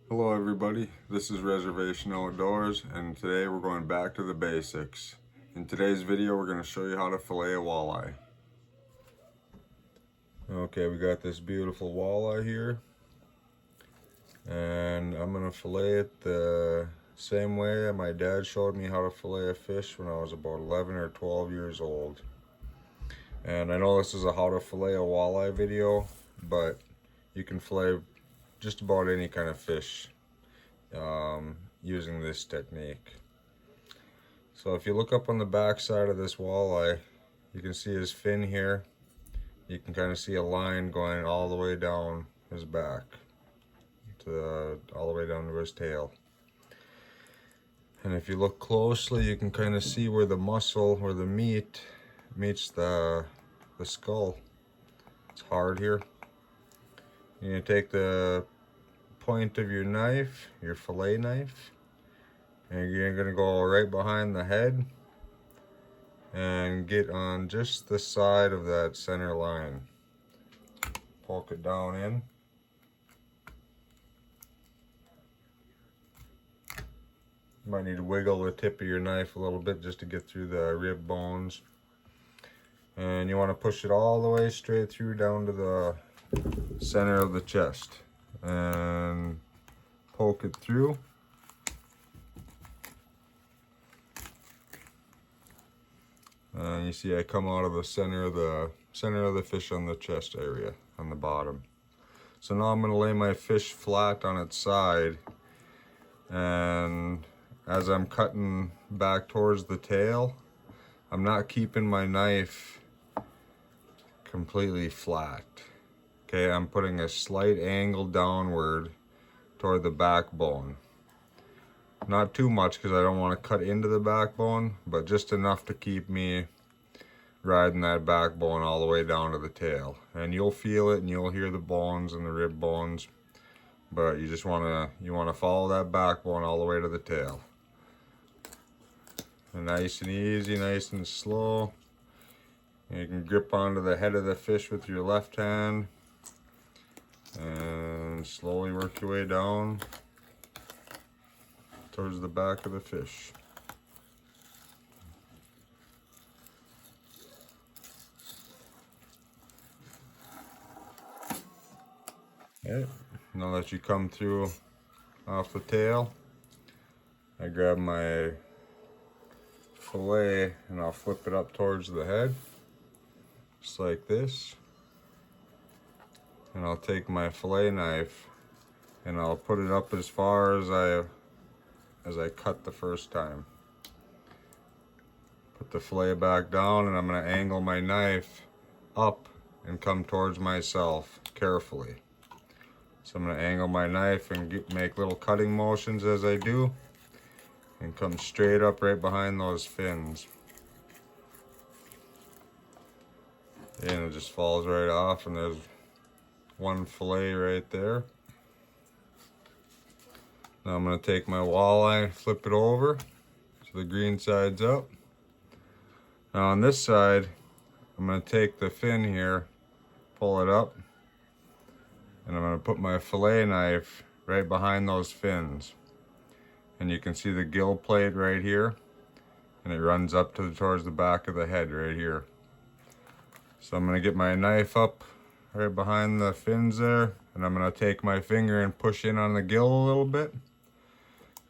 Hello everybody, this is Reservation Outdoors and today we're going back to the basics. In today's video we're going to show you how to fillet a walleye. Okay, we got this beautiful walleye here and I'm going to fillet it the same way my dad showed me how to fillet a fish when I was about 11 or 12 years old. And I know this is a how to fillet a walleye video, but you can fillet just about any kind of fish using this technique. So if you look up on the back side of this walleye, you can see his fin here. You can kind of see a line going all the way down his back to all the way down to his tail. And if you look closely, you can kind of see where the muscle or the meat meets the skull. It's hard here. You're going to take the point of your knife, your fillet knife, and you're going to go right behind the head and get on just the side of that center line. Poke it down in. You might need to wiggle the tip of your knife a little bit just to get through the rib bones. And you want to push it all the way straight through down to the center of the chest. And poke it through. And you see I come out of the center of the fish on the chest area, on the bottom. So now I'm going to lay my fish flat on its side, and as I'm cutting back towards the tail, I'm not keeping my knife completely flat. Okay, I'm putting a slight angle downward toward the backbone. Not too much because I don't want to cut into the backbone, but just enough to keep me riding that backbone all the way down to the tail. And you'll feel it and you'll hear the bones and the rib bones, but you just want to follow that backbone all the way to the tail. And nice and easy, nice and slow. And you can grip onto the head of the fish with your left hand and slowly work your way down towards the back of the fish. Okay, now that you come through off the tail, I grab my fillet and I'll flip it up towards the head, just like this. And I'll take my fillet knife and I'll put it up as far as I cut the first time. Put the fillet back down and I'm going to angle my knife up and come towards myself carefully. So I'm going to angle my knife and make little cutting motions as I do, and come straight up right behind those fins. And it just falls right off, and there's one fillet right there. Now I'm going to take my walleye, flip it over so the green side's up. Now on this side, I'm going to take the fin here, pull it up, and I'm going to put my fillet knife right behind those fins. And you can see the gill plate right here, and it runs up towards the back of the head right here. So I'm going to get my knife up right behind the fins there, and I'm going to take my finger and push in on the gill a little bit.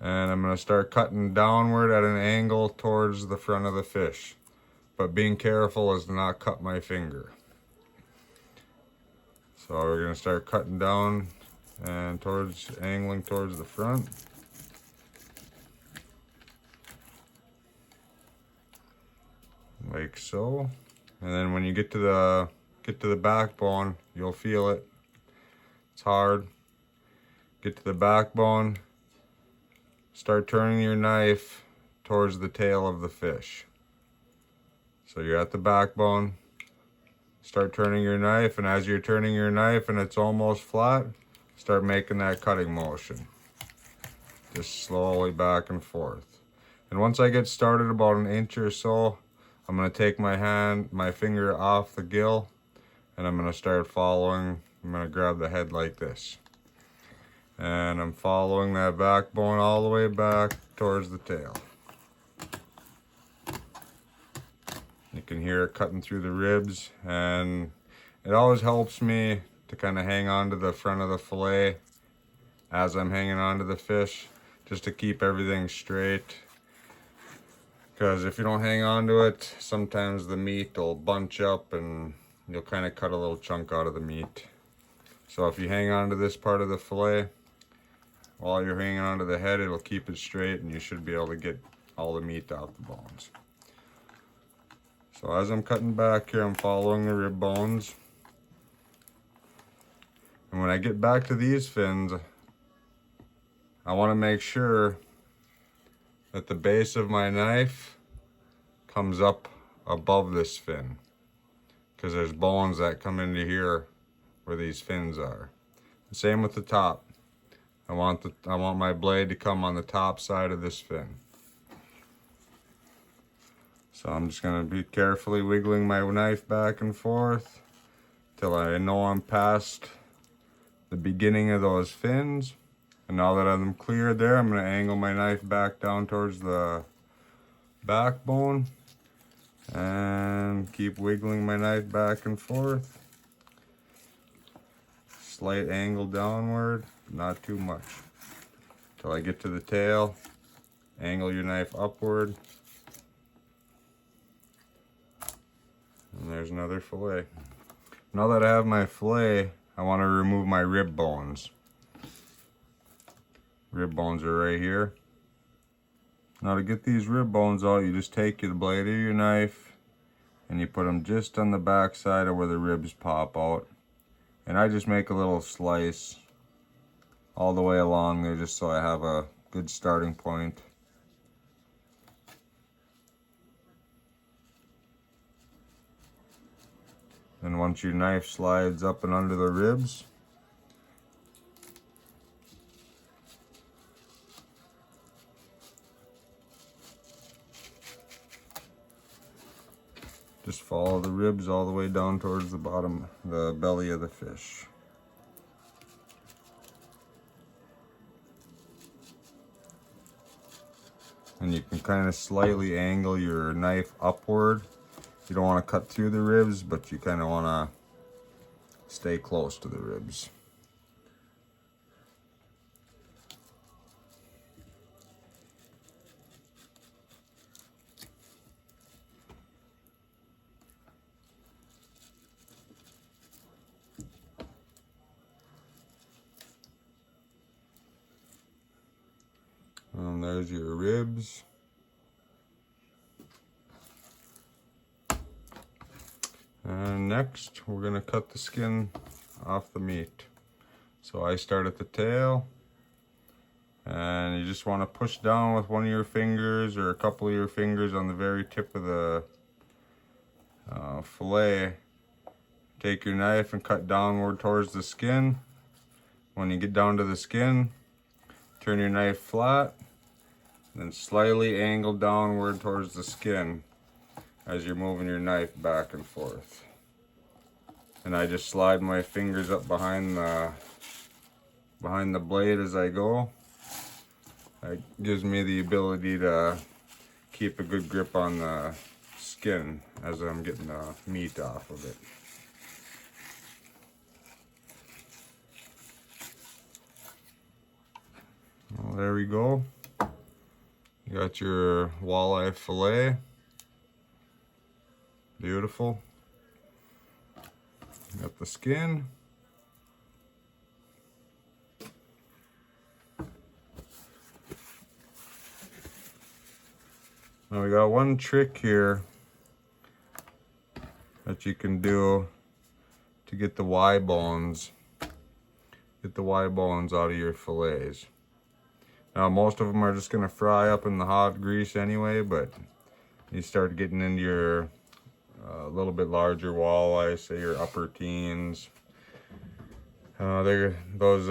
And I'm going to start cutting downward at an angle towards the front of the fish. But being careful is to not cut my finger. So we're going to start cutting down and angling towards the front. Like so. And then when you get to the backbone, you'll feel it. It's hard. Get to the backbone. Start turning your knife towards the tail of the fish. So you're at the backbone. Start turning your knife, and as you're turning your knife and it's almost flat, start making that cutting motion. Just slowly back and forth. And once I get started about an inch or so, I'm going to take my finger off the gill, and I'm going to start following. I'm going to grab the head like this. And I'm following that backbone all the way back towards the tail. You can hear it cutting through the ribs, and it always helps me to kind of hang on to the front of the fillet as I'm hanging on to the fish, just to keep everything straight. Because if you don't hang on to it, sometimes the meat will bunch up and you'll kind of cut a little chunk out of the meat. So if you hang on to this part of the fillet, while you're hanging on to the head, it'll keep it straight and you should be able to get all the meat out the bones. So as I'm cutting back here, I'm following the rib bones. And when I get back to these fins, I want to make sure that the base of my knife comes up above this fin, because there's bones that come into here where these fins are. Same with the top. I want my blade to come on the top side of this fin. So I'm just going to be carefully wiggling my knife back and forth till I know I'm past the beginning of those fins. And now that I'm cleared there, I'm going to angle my knife back down towards the backbone and keep wiggling my knife back and forth. Slight angle downward, not too much. Till I get to the tail, angle your knife upward. And there's another fillet. Now that I have my fillet, I want to remove my rib bones. Rib bones are right here. Now to get these rib bones out, you just take the blade of your knife and you put them just on the back side of where the ribs pop out. And I just make a little slice all the way along there just so I have a good starting point. And once your knife slides up and under the ribs, just follow the ribs all the way down towards the bottom, the belly of the fish. And you can kind of slightly angle your knife upward. You don't want to cut through the ribs, but you kind of want to stay close to the ribs. And there's your ribs. And next, we're gonna cut the skin off the meat. So I start at the tail, and you just want to push down with one of your fingers or a couple of your fingers on the very tip of the fillet. Take your knife and cut downward towards the skin. When you get down to the skin, turn your knife flat, then slightly angle downward towards the skin as you're moving your knife back and forth. And I just slide my fingers up behind the blade as I go. That gives me the ability to keep a good grip on the skin as I'm getting the meat off of it. Well, there we go. You got your walleye fillet. Beautiful. Got the skin. Now we got one trick here that you can do to get the Y bones. Get the Y bones out of your fillets. Now most of them are just gonna fry up in the hot grease anyway, but you start getting into your a little bit larger walleye, say your upper teens. Those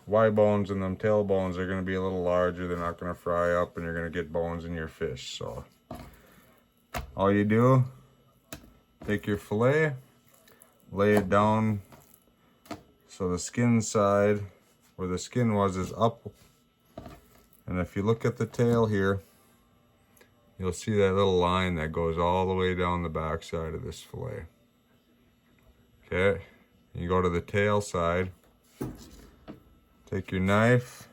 Y bones and them tail bones are going to be a little larger. They're not going to fry up, and you're going to get bones in your fish. So all you do, take your fillet, lay it down so the skin side where the skin was is up. And if you look at the tail here, you'll see that little line that goes all the way down the back side of this fillet. Okay, you go to the tail side, take your knife,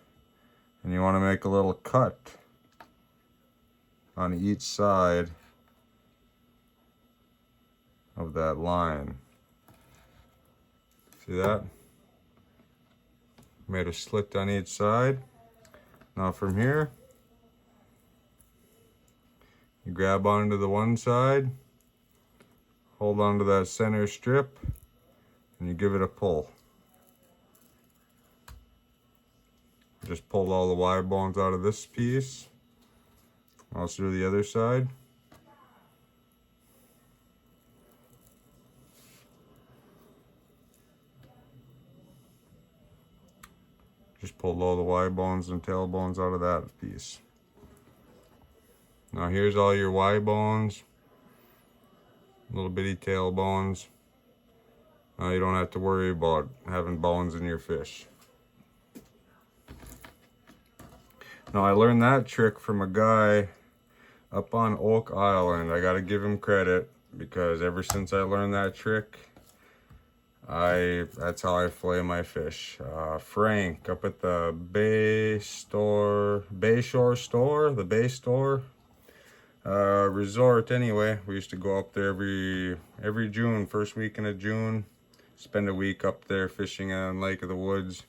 and you want to make a little cut on each side of that line. See that? Made a slit on each side. Now from here, you grab onto the one side, hold onto that center strip, and you give it a pull. Just pull all the Y bones out of this piece. Also do the other side. Just pulled all the Y bones and tail bones out of that piece. Now here's all your Y bones, little bitty tail bones. Now you don't have to worry about having bones in your fish. Now I learned that trick from a guy up on Oak Island. I gotta give him credit because ever since I learned that trick, that's how I fillet my fish. Frank up at the Bay Shore resort. Anyway, we used to go up there every June, first weekend of June. Spend a week up there fishing on Lake of the Woods.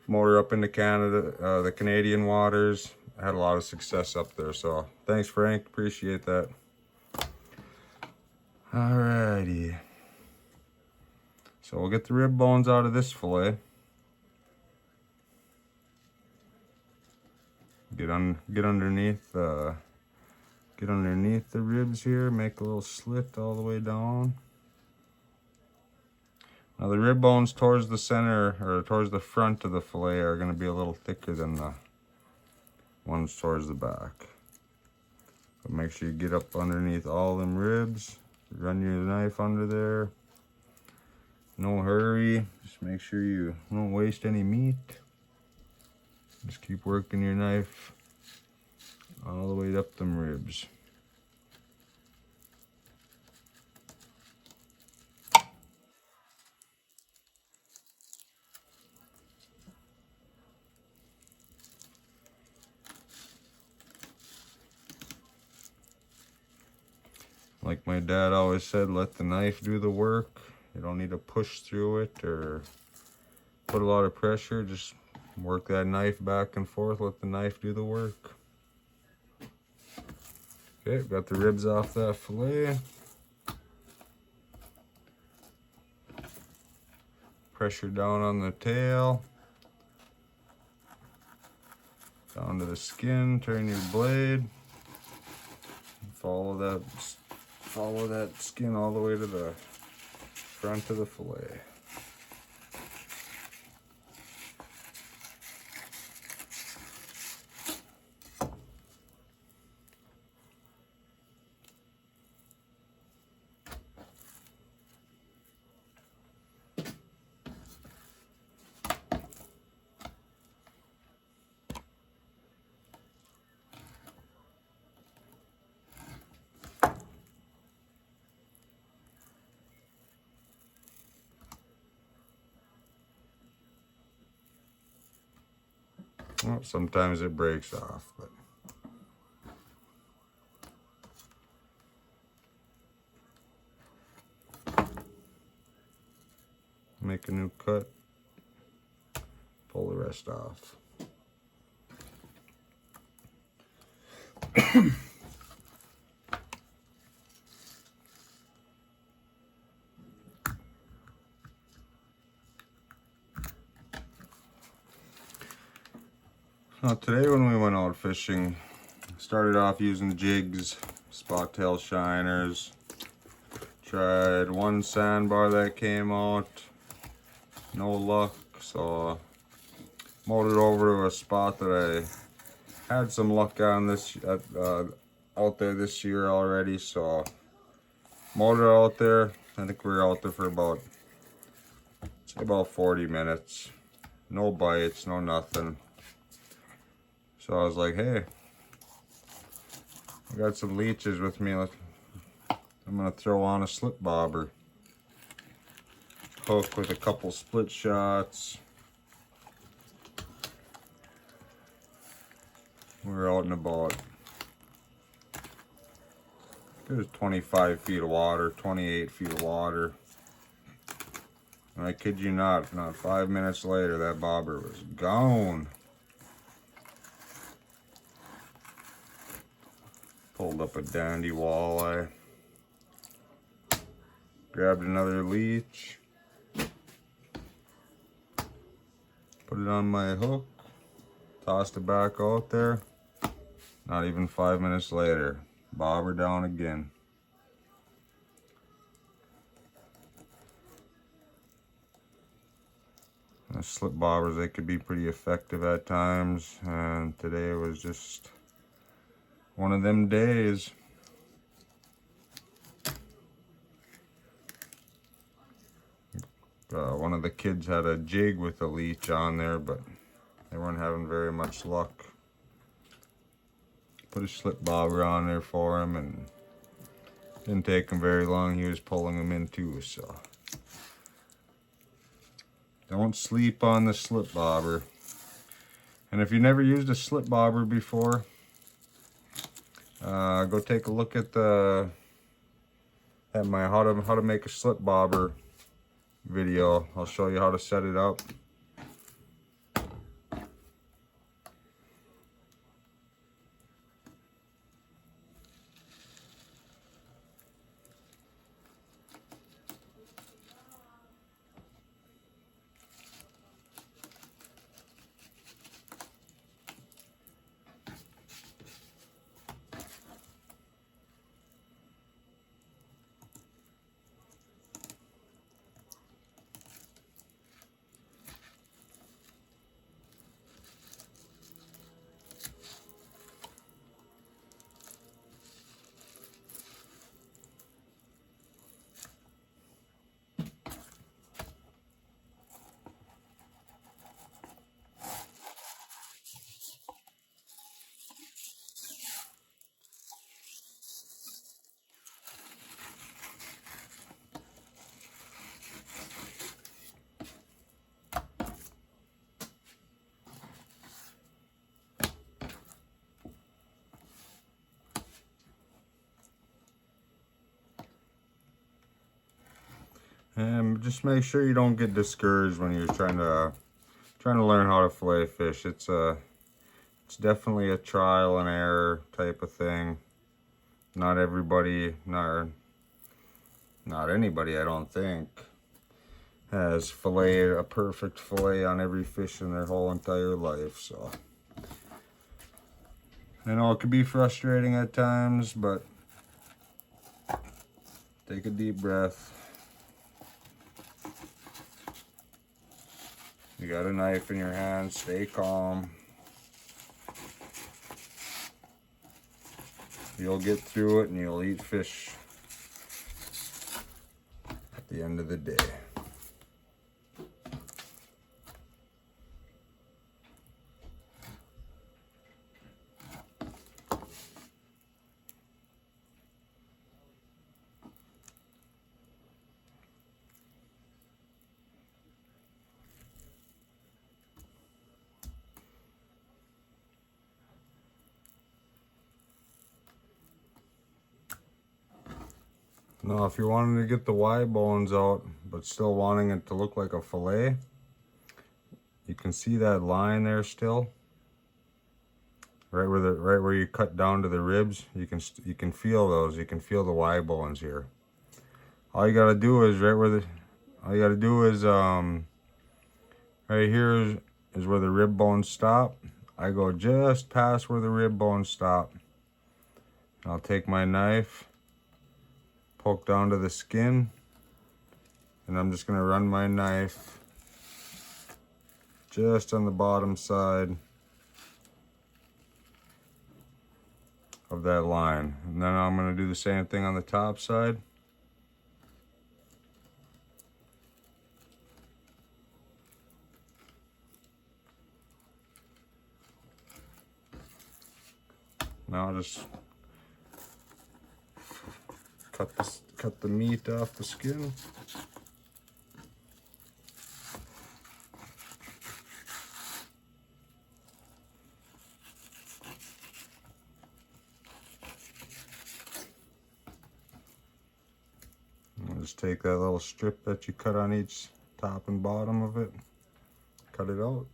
Motor up into Canada, the Canadian waters. I had a lot of success up there. So thanks, Frank. Appreciate that. Alrighty. So we'll get the rib bones out of this fillet. Get underneath the ribs here. Make a little slit all the way down. Now the rib bones towards the center or towards the front of the fillet are going to be a little thicker than the ones towards the back. But make sure you get up underneath all them ribs. Run your knife under there. No hurry, just make sure you don't waste any meat. Just keep working your knife all the way up them ribs. Like my dad always said, let the knife do the work. You don't need to push through it or put a lot of pressure. Just work that knife back and forth. Let the knife do the work. Okay, got the ribs off that fillet. Pressure down on the tail. Down to the skin. Turn your blade. Follow that skin all the way to the front of the fillet. Well, sometimes it breaks off, but make a new cut, pull the rest off. Now today when we went out fishing, started off using jigs, spot tail shiners, tried one sandbar that came out, no luck, so motored over to a spot that I had some luck on out there this year already, so motored out there. I think we were out there for about 40 minutes. no bites, no nothing. So I was like, hey, I got some leeches with me. I'm gonna throw on a slip bobber. Hook with a couple split shots. We were out and about. There's 25 feet of water, 28 feet of water. And I kid you not 5 minutes later, that bobber was gone. Pulled up a dandy walleye. Grabbed another leech. Put it on my hook. Tossed it back out there. Not even 5 minutes later, bobber down again. The slip bobbers, they could be pretty effective at times, and today was just one of them days. One of the kids had a jig with a leech on there, but they weren't having very much luck. Put a slip bobber on there for him, and didn't take him very long. He was pulling them in too, so. Don't sleep on the slip bobber. And if you never used a slip bobber before, go take a look at my how to make a slip bobber video. I'll show you how to set it up. And just make sure you don't get discouraged when you're trying to learn how to fillet fish. It's definitely a trial and error type of thing. Not everybody, not anybody, I don't think, has filleted a perfect fillet on every fish in their whole entire life. So I know it can be frustrating at times, but take a deep breath. You got a knife in your hand, stay calm. You'll get through it and you'll eat fish at the end of the day. Now, if you're wanting to get the Y bones out, but still wanting it to look like a fillet, you can see that line there still, right where you cut down to the ribs. You can feel those. You can feel the Y bones here. All you gotta do is right here is where the rib bones stop. I go just past where the rib bones stop. I'll take my knife, poke down to the skin, and I'm just gonna run my knife just on the bottom side of that line. And then I'm gonna do the same thing on the top side. Now just cut the meat off the skin. And just take that little strip that you cut on each top and bottom of it, cut it out.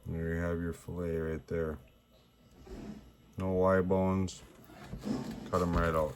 And there you have your fillet right there. No Y bones, cut them right out.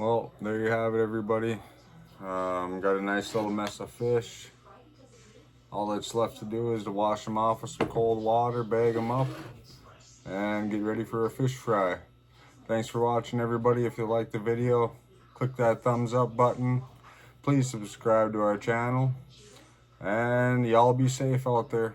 Well, there you have it, everybody. Got a nice little mess of fish. All that's left to do is to wash them off with some cold water, bag them up, and get ready for a fish fry. Thanks for watching, everybody. If you liked the video, click that thumbs up button. Please subscribe to our channel. And y'all be safe out there.